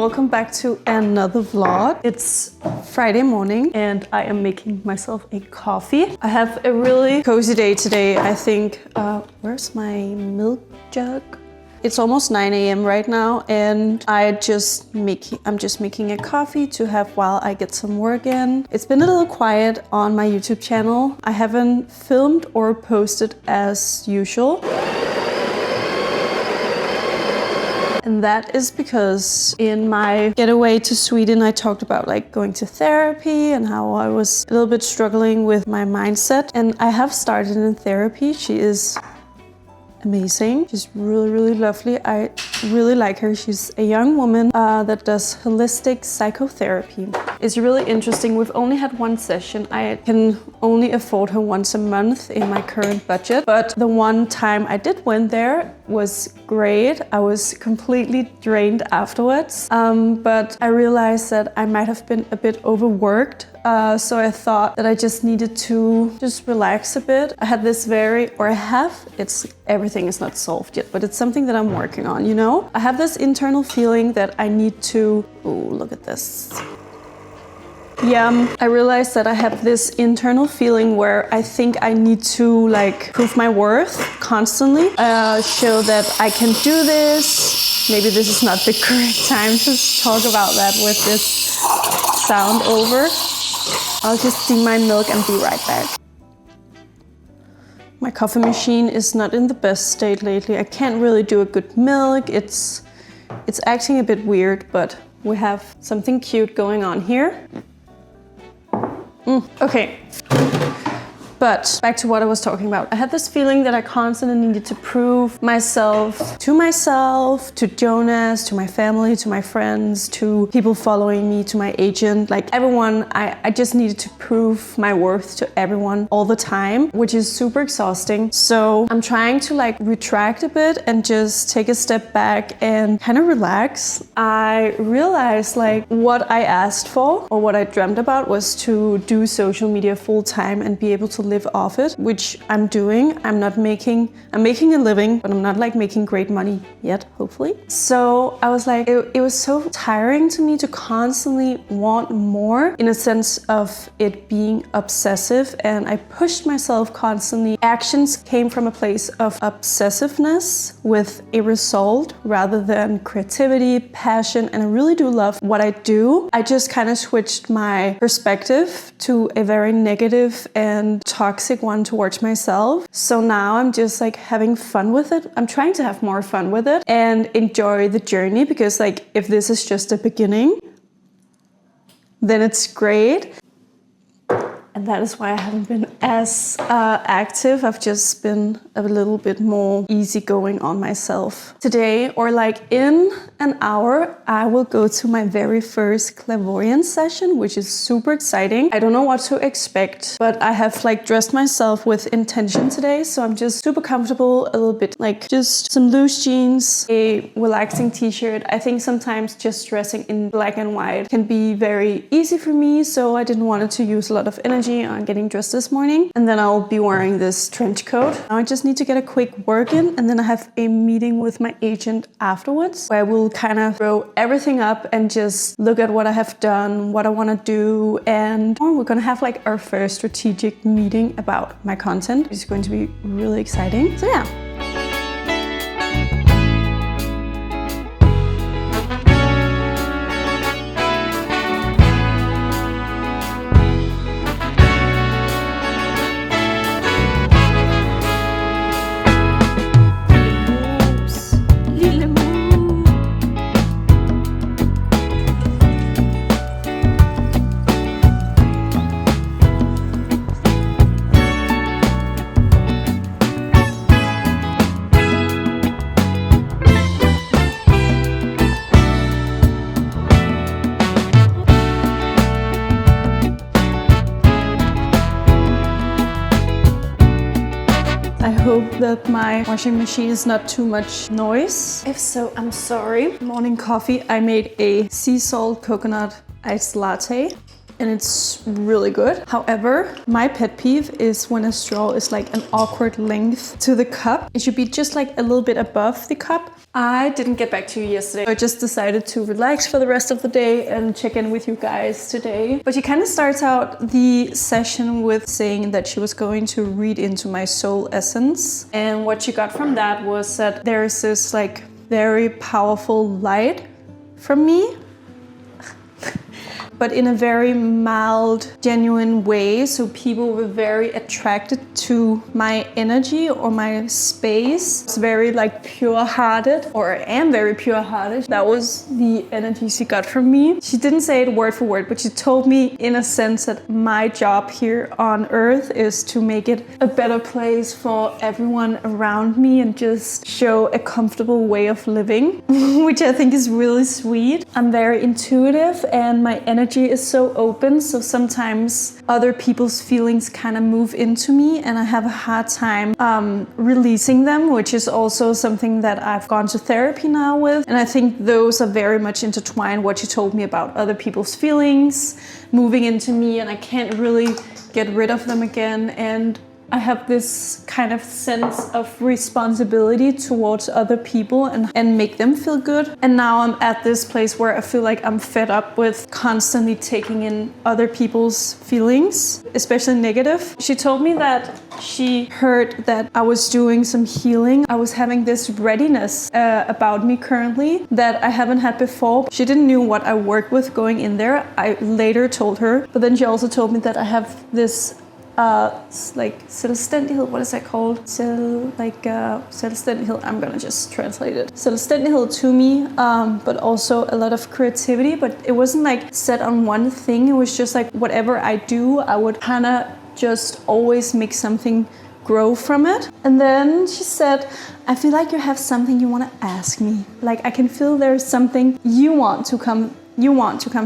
welcome back to another vlog. It's Friday morning and I am making myself a coffee. I have a really cozy day today. I think, where's my milk jug? It's almost 9 a.m. right now and I'm just making a coffee to have while I get some work in. It's been a little quiet on my YouTube channel. I haven't filmed or posted as usual. And that is because in my getaway to Sweden, I talked about like going to therapy and how I was a little bit struggling with my mindset. And I have started in therapy. She is amazing. She's really, really lovely. I really like her. She's a young woman that does holistic psychotherapy. It's really interesting. We've only had one session. I can only afford her once a month in my current budget. But the one time I did went there was great. I was completely drained afterwards. But I realized that I might have been a bit overworked. So I thought that I just needed to just relax a bit. I had this everything is not solved yet, but it's something that I'm working on, you know? I have this internal feeling that I need to, look at this. Yeah, I realized that I have this internal feeling where I think I need to like prove my worth constantly, show that I can do this. Maybe this is not the correct time to talk about that with this sound over. I'll just steam my milk and be right back. My coffee machine is not in the best state lately. I can't really do a good milk. It's acting a bit weird, but we have something cute going on here. Okay. But back to what I was talking about. I had this feeling that I constantly needed to prove myself, to Jonas, to my family, to my friends, to people following me, to my agent, like everyone. I just needed to prove my worth to everyone all the time, which is super exhausting. So I'm trying to like retract a bit and just take a step back and kind of relax. I realized like what I asked for or what I dreamt about was to do social media full time and be able to live off it, which I'm doing. I'm making a living, but I'm not like making great money yet, hopefully. So I was like, it was so tiring to me to constantly want more in a sense of it being obsessive, and I pushed myself constantly. Actions came from a place of obsessiveness with a result rather than creativity, passion, and I really do love what I do. I just kind of switched my perspective to a very negative and toxic one towards myself. So now I'm just like having fun with it. I'm trying to have more fun with it and enjoy the journey, because like if this is just a beginning, then it's great. And that is why I haven't been as active. I've just been a little bit more easygoing on myself. Today, or like in an hour, I will go to my very first clairvoyance session, which is super exciting. I don't know what to expect, but I have like dressed myself with intention today. So I'm just super comfortable, a little bit like just some loose jeans, a relaxing t-shirt. I think sometimes just dressing in black and white can be very easy for me. So I didn't want to use a lot of energy on getting dressed this morning, and then I'll be wearing this trench coat. Now I just need to get a quick work in, and then I have a meeting with my agent afterwards where I will kind of throw everything up and just look at what I have done, what I want to do, and we're gonna have like our first strategic meeting about my content. It's going to be really exciting. So yeah. I hope that my washing machine is not too much noise. If so, I'm sorry. Morning coffee. I made a sea salt coconut iced latte. and it's really good. However, my pet peeve is when a straw is like an awkward length to the cup. It should be just like a little bit above the cup. I didn't get back to you yesterday. I just decided to relax for the rest of the day and check in with you guys today. But she kind of starts out the session with saying that she was going to read into my soul essence. And what she got from that was that there's this like very powerful light from me, but in a very mild, genuine way. So people were very attracted to my energy or my space. It's very like pure-hearted, or I am very pure-hearted. That was the energy she got from me. She didn't say it word for word, but she told me in a sense that my job here on earth is to make it a better place for everyone around me and just show a comfortable way of living, which I think is really sweet. I'm very intuitive and my energy is so open, so sometimes other people's feelings kind of move into me and I have a hard time releasing them, which is also something that I've gone to therapy now with. And I think those are very much intertwined, what you told me about other people's feelings moving into me, and I can't really get rid of them again. And I have this kind of sense of responsibility towards other people and make them feel good. And now I'm at this place where I feel like I'm fed up with constantly taking in other people's feelings, especially negative. She told me that she heard that I was doing some healing. I was having this readiness about me currently that I haven't had before. She didn't know what I work with going in there. I later told her, but then she also told me that I have this like selvstændighed, what is that called? Selvstændighed, I'm gonna just translate it. Selvstændighed to me, but also a lot of creativity, but it wasn't like set on one thing. It was just like whatever I do, I would kind of just always make something grow from it. And then she said, I feel like you have something you want to ask me. Like I can feel there's something you want to come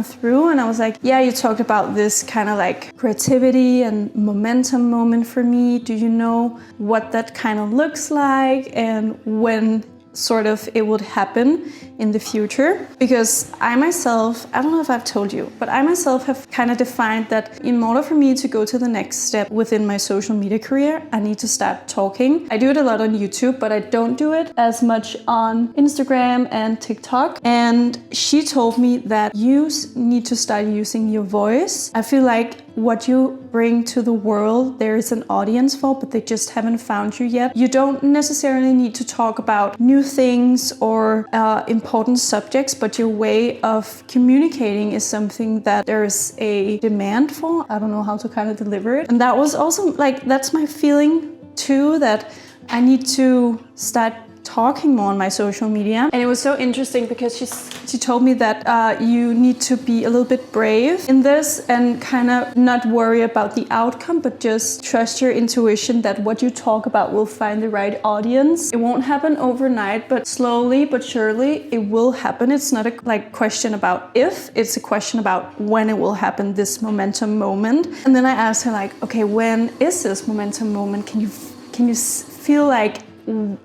through. And I was like, yeah, you talked about this kind of like creativity and momentum moment for me. Do you know what that kind of looks like and when sort of it would happen in the future? Because I myself, I don't know if I've told you, but I myself have kind of defined that in order for me to go to the next step within my social media career, I need to start talking. I do it a lot on YouTube, but I don't do it as much on Instagram and TikTok. And she told me that you need to start using your voice. I feel like what you bring to the world, there is an audience for, but they just haven't found you yet. You don't necessarily need to talk about new things or important subjects, but your way of communicating is something that there's a demand for. I don't know how to kind of deliver it. And that was also like, that's my feeling too, that I need to start talking more on my social media. And it was so interesting because she told me that you need to be a little bit brave in this and kind of not worry about the outcome, but just trust your intuition that what you talk about will find the right audience. It won't happen overnight, but slowly but surely it will happen. It's not a question about if, it's a question about when it will happen, this momentum moment. And then I asked her like, okay, when is this momentum moment? Can you feel like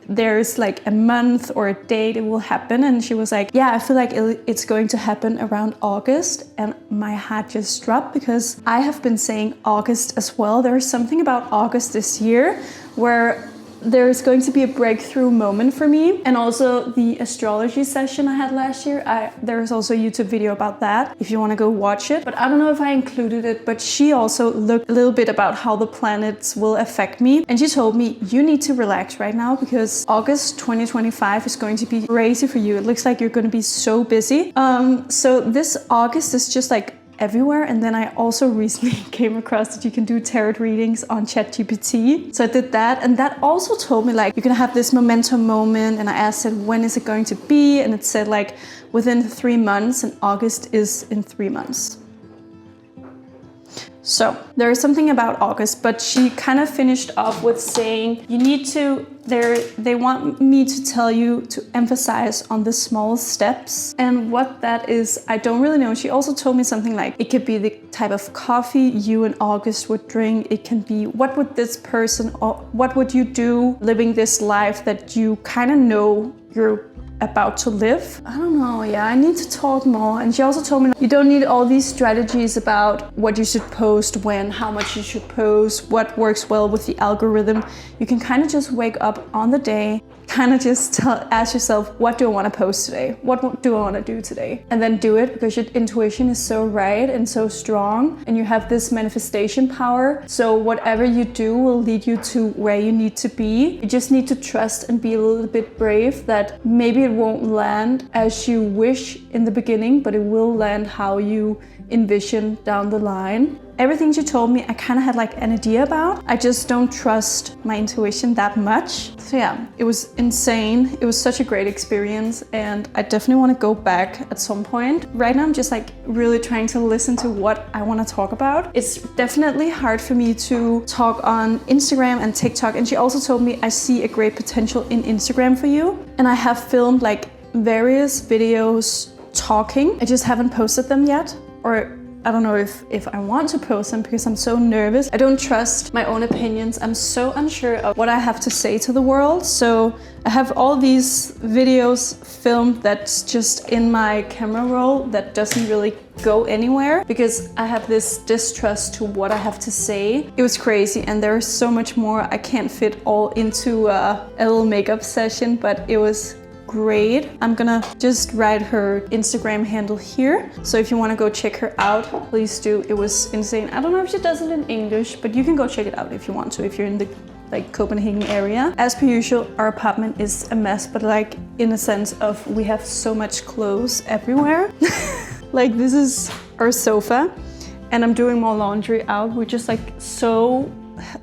there's like a month or a date it will happen? And she was like, yeah, I feel like it's going to happen around August. And my heart just dropped because I have been saying August as well. There's something about August this year where there's going to be a breakthrough moment for me. And also the astrology session I had last year, there's also a YouTube video about that if you want to go watch it. But I don't know if I included it, but she also looked a little bit about how the planets will affect me. And she told me, you need to relax right now because August 2025 is going to be crazy for you. It looks like you're going to be so busy. So this August is just like everywhere. And then I also recently came across that you can do tarot readings on ChatGPT. So I did that, and that also told me like, you're gonna have this momentum moment. And I asked it, when is it going to be? And it said like within 3 months, and August is in 3 months. So there is something about August, but she kind of finished off with saying, you need to, they want me to tell you to emphasize on the small steps. And what that is, I don't really know. She also told me something like, it could be the type of coffee you and August would drink. It can be, what would this person, or what would you do living this life that you kind of know you're about to live. I don't know, yeah, I need to talk more. And she also told me you don't need all these strategies about what you should post when, how much you should post, what works well with the algorithm. You can kind of just wake up on the day, kind of just ask yourself, what do I want to post today? What do I want to do today? And then do it, because your intuition is so right and so strong, and you have this manifestation power. So whatever you do will lead you to where you need to be. You just need to trust and be a little bit brave that maybe it won't land as you wish in the beginning, but it will land how you envision down the line. Everything she told me, I kind of had like an idea about. I just don't trust my intuition that much. So yeah, it was insane. It was such a great experience, and I definitely want to go back at some point. Right now I'm just like really trying to listen to what I want to talk about. It's definitely hard for me to talk on Instagram and TikTok, and she also told me I see a great potential in Instagram for you. And I have filmed like various videos talking. I just haven't posted them yet, or I don't know if I want to post them because I'm so nervous. I don't trust my own opinions. I'm so unsure of what I have to say to the world. So I have all these videos filmed that's just in my camera roll that doesn't really go anywhere because I have this distrust to what I have to say. It was crazy, and there is so much more. I can't fit all into a little makeup session, but it was great. I'm gonna just write her Instagram handle here. So if you wanna go check her out, please do. It was insane. I don't know if she does it in English, but you can go check it out if you want to, if you're in the Copenhagen area. As per usual, our apartment is a mess, but like in a sense of we have so much clothes everywhere. Like this is our sofa, and I'm doing more laundry out. We're just like so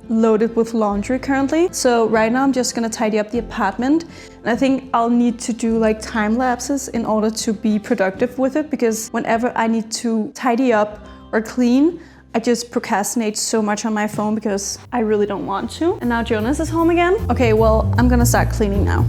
loaded with laundry currently. So right now I'm just gonna tidy up the apartment, and I think I'll need to do like time lapses in order to be productive with it, because whenever I need to tidy up or clean, I just procrastinate so much on my phone because I really don't want to. And now Jonas is home again. Okay, well, I'm gonna start cleaning now.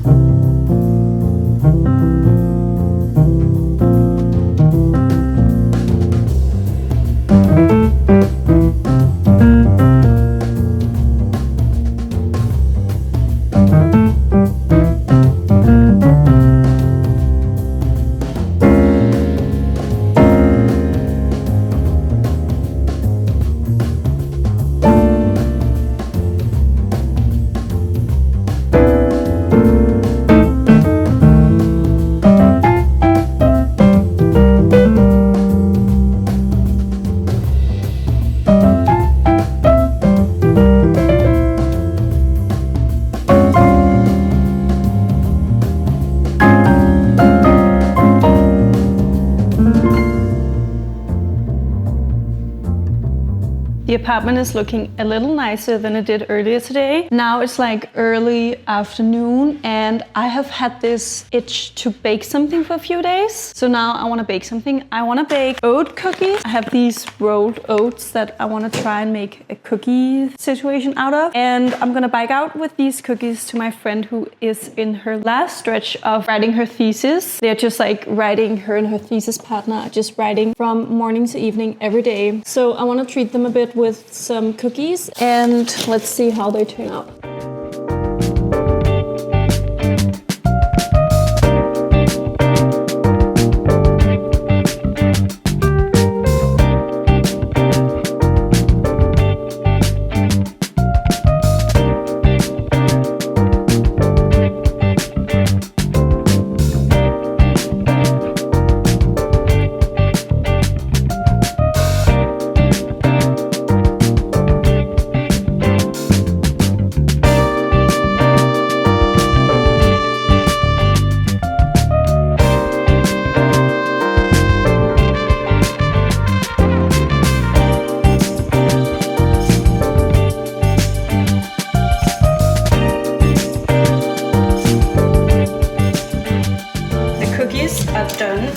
The apartment is looking a little nicer than it did earlier today. Now it's like early afternoon, and I have had this itch to bake something for a few days. So now I want to bake something. I want to bake oat cookies. I have these rolled oats that I want to try and make a cookie situation out of. And I'm going to bake out with these cookies to my friend who is in her last stretch of writing her thesis. They're just like writing, her and her thesis partner are just writing from morning to evening every day. So I want to treat them a bit with some cookies, and let's see how they turn out.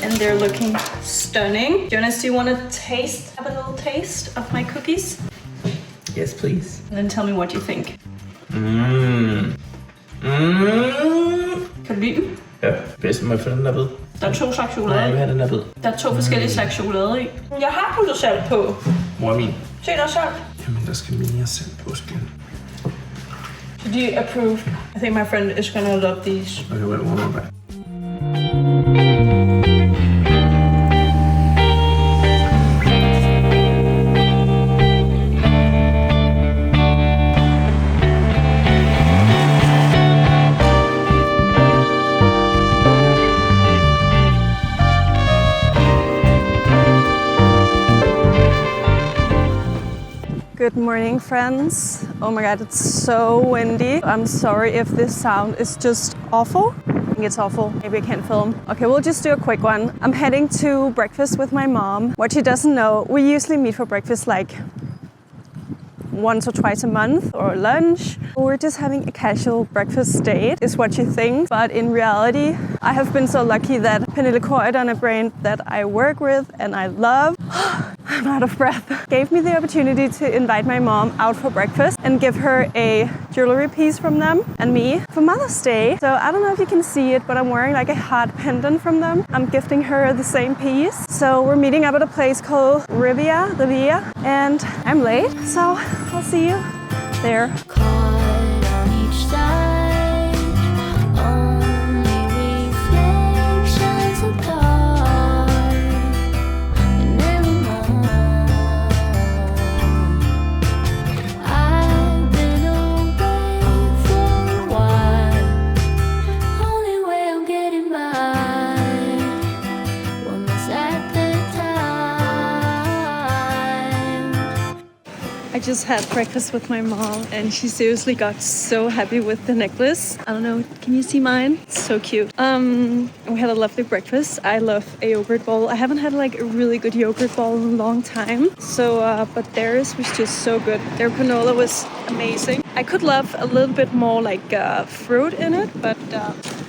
And they're looking stunning. Jonas, do you want to have a little taste of my cookies? Yes, please. And then tell me what you think. Kan du lide dem? Ja, bedst må jeg få den der ved. Der er 2 slags chokolade. Nej, jeg vil have den der ved. Der er 2 forskellige slags chokolade i. Jeg har puttet salt på. Mor min. Se, der er salt. Jamen, der skal mere salt på, skæld. So do you approve? I think my friend is gonna love these. Okay, wait, one more bite. Good morning, friends. Oh my god, it's so windy. I'm sorry if this sound is just awful. I think it's awful. Maybe I can't film. Okay, we'll just do a quick one. I'm heading to breakfast with my mom. What she doesn't know, we usually meet for breakfast like once or twice a month or lunch. We're just having a casual breakfast date is what you think. But in reality, I have been so lucky that Pernille Corydon, a brand that I work with and I love, I'm out of breath, gave me the opportunity to invite my mom out for breakfast and give her a jewelry piece from them and me for Mother's Day. So I don't know if you can see it, but I'm wearing like a heart pendant from them. I'm gifting her the same piece. So we're meeting up at a place called Riviera, and I'm late. So I'll see you there. I just had breakfast with my mom and she seriously got so happy with the necklace. I don't know, can you see mine? It's so cute. We had a lovely breakfast. I love a yogurt bowl. I haven't had like a really good yogurt bowl in a long time. So, but theirs was just so good. Their granola was amazing. I could love a little bit more like fruit in it, but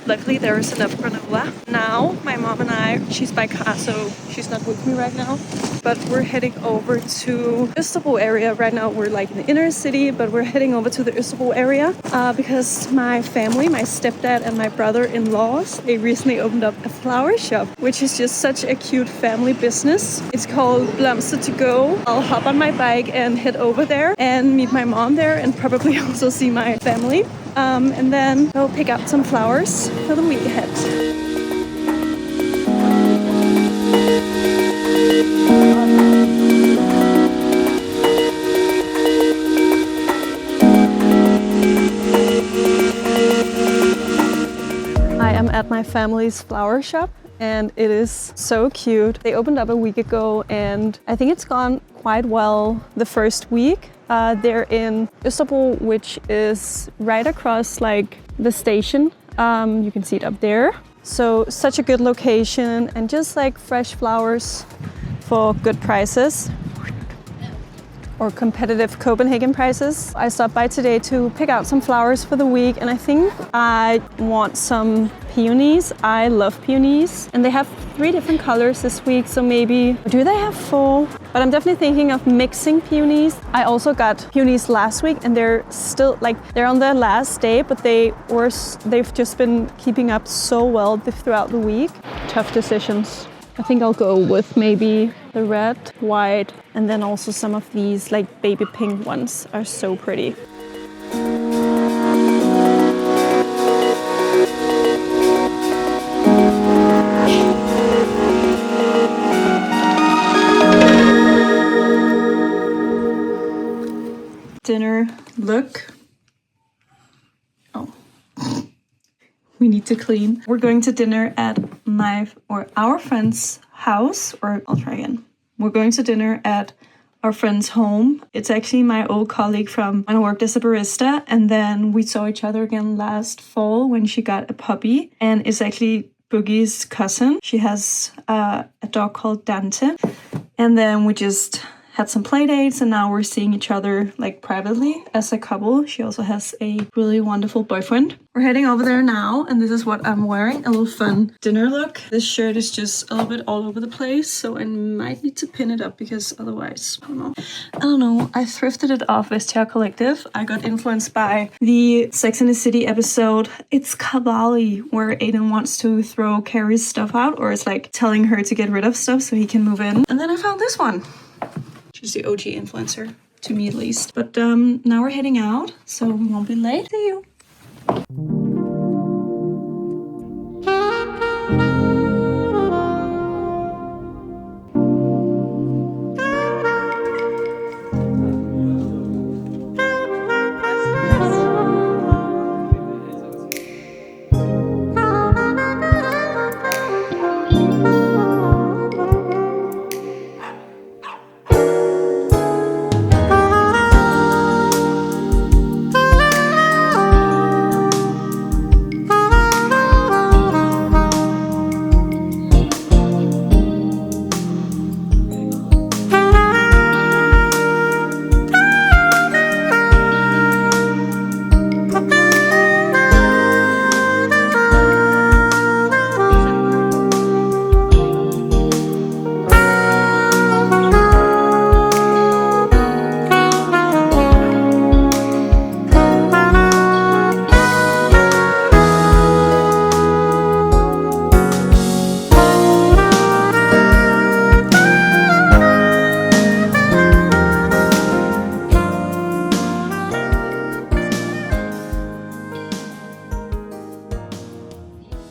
luckily there is enough granola. Now, my mom and I, she's by car, so she's not with me right now. But we're heading over to Istanbul area. Right now we're like in the inner city, but we're heading over to the Istanbul area because my family, my stepdad and my brother-in-laws, they recently opened up a flower shop, which is just such a cute family business. It's called Blomster to Go. I'll hop on my bike and head over there and meet my mom there and probably also see my family. And then go pick up some flowers for the week ahead. I am at my family's flower shop and it is so cute. They opened up a week ago and I think it's gone quite well the first week. They're in Istanbul, which is right across like the station. You can see it up there. So such a good location and just like fresh flowers for good prices or competitive Copenhagen prices. I stopped by today to pick out some flowers for the week and I think I want some peonies. I love peonies and they have 3 different colors this week, so maybe, do they have 4? But I'm definitely thinking of mixing peonies. I also got peonies last week and they're still like, they're on their last day, but they've just been keeping up so well throughout the week. Tough decisions. I think I'll go with maybe the red, white, and then also some of these like baby pink ones are so pretty. Dinner look. Oh. We need to clean. We're going to dinner at our friend's house, or I'll try again. We're going to dinner at our friend's home. It's actually my old colleague from when I worked as a barista, and then we saw each other again last fall when she got a puppy, and it's actually Boogie's cousin. She has a dog called Dante, and then we just had some play dates and now we're seeing each other like privately as a couple. She also has a really wonderful boyfriend. We're heading over there now and this is what I'm wearing, a little fun dinner look. This shirt is just a little bit all over the place, so I might need to pin it up because otherwise, I don't know. I thrifted it off Vestiaire Collective. I got influenced by the Sex and the City episode It's Cavalli, where Aiden wants to throw Carrie's stuff out, or is like telling her to get rid of stuff so he can move in. And then I found this one. She's the OG influencer, to me at least. But now we're heading out, so we won't be late. See you.